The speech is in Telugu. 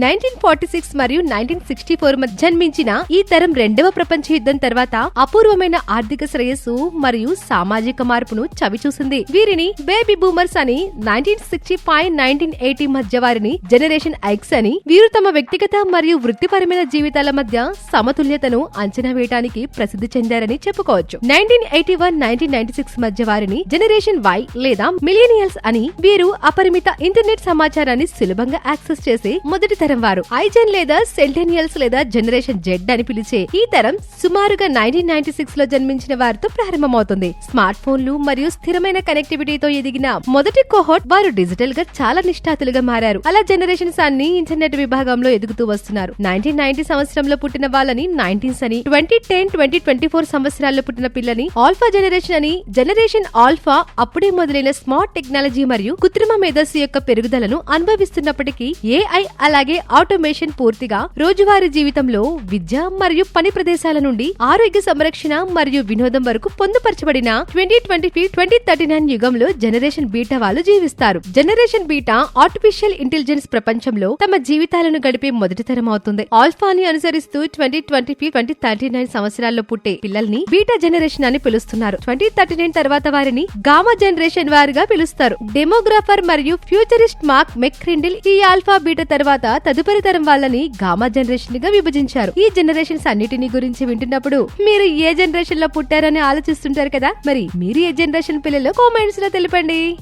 1946 మరియు 1964 మధ్య జన్మించిన ఈ తరం రెండవ ప్రపంచ యుద్ధం తర్వాత అపూర్వమైన ఆర్థిక శ్రేయస్సు మరియు సామాజిక మార్పును చవిచూసింది. వీరిని బేబీ బూమర్స్ అని, 1965-1980 మధ్య వారిని జనరేషన్ ఎక్స్ అని. వీరు తమ వ్యక్తిగత మరియు వృత్తిపరమైన జీవితాల మధ్య సమతుల్యతను అంచనా వేయడానికి ప్రసిద్ధి చెందారని చెప్పుకోవచ్చు. 1981-1996 మధ్య వారిని జనరేషన్ వై లేదా మిలీనియల్స్ అని. వీరు అపరిమిత ఇంటర్నెట్ సమాచారాన్ని సులభంగా యాక్సెస్ చేసే మొదటి తరం వారు. ఐజెన్ లేదా సెంటెనియల్స్ లేదా జనరేషన్ జెడ్ అని పిలిచే ఈ తరం సుమారుగా 1996 లో జన్మించిన వారితో ప్రారంభమవుతుంది. స్మార్ట్ ఫోన్లు మరియు స్థిరమైన కనెక్టివిటీతో ఎదిగిన మొదటి కోహోర్ట్ వారు డిజిటల్ గా చాలా నిష్ఠాతులుగా మారారు. అలా జనరేషన్స్ అన్ని ఇంటర్నెట్ విభాగంలో ఎదుగుతూ వస్తున్నారు. 1990 సంవత్సరంలో పుట్టిన వాళ్ళని 90s అని, 2010-2024 సంవత్సరాల్లో పుట్టిన పిల్లని ఆల్ఫా జనరేషన్ అని. జనరేషన్ ఆల్ఫా అప్పుడే మొదలైన స్మార్ట్ టెక్నాలజీ మరియు కృత్రిమ మేధస్సు యొక్క పెరుగుదలను అనుభవిస్తున్నప్పటికీ ఏఐ అలాగే ఆటోమేషన్ పూర్తిగా రోజువారీ జీవితంలో విద్య మరియు పని ప్రదేశాల నుండి ఆరోగ్య సంరక్షణ మరియు వినోదం వరకు పొందుపరచబడిన 2020-2039 యుగంలో జనరేషన్ బీటా వాళ్ళు జీవిస్తారు. జనరేషన్ బీటా ఆర్టిఫిషియల్ ఇంటెలిజెన్స్ ప్రపంచంలో తమ జీవితాలను గడిపే మొదటి తరం అవుతుంది. ఆల్ఫాని అనుసరిస్తూ 2020-2039 సంవత్సరాల్లో పుట్టే పిల్లల్ని బీటా జనరేషన్ అని పిలుస్తున్నారు. 2039 తర్వాత వారిని గామా జనరేషన్ వారిగా పిలుస్తారు. డెమోగ్రాఫర్ మరియు ఫ్యూచరిస్ట్ మార్క్ మెక్క్రిండిల్ ఈ ఆల్ఫా బీటా తర్వాత తదుపరి తరం వాళ్ళని గామా జనరేషన్ గా విభజించారు. ఈ జనరేషన్స్ అన్నిటిని గురించి వింటున్నప్పుడు మీరు ఏ జనరేషన్ లో పుట్టారని ఆలోచిస్తుంటారు కదా. మరి మీరు ఏ జనరేషన్ పిల్లలు కామెంట్స్ లో తెలపండి.